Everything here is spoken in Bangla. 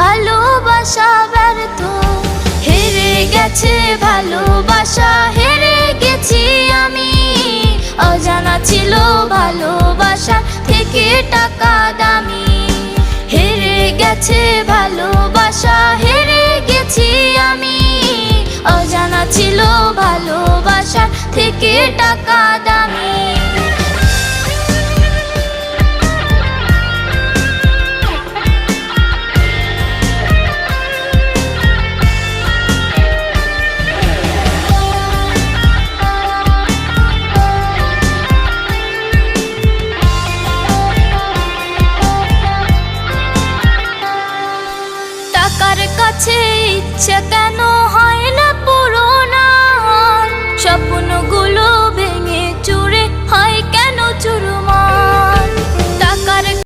ভালোবাসা ব্যর্থ, হেরে গেছে ভালোবাসা, হেরে গেছি আমি। অজানা ছিল ভালোবাসা থেকে টাকা দামি, হেরে গেছে ভালোবাসা, হেরে গেছি আমি। অজানা ছিল ভালোবাসা থেকে টাকা দামি। টাকার কাছে ইচ্ছে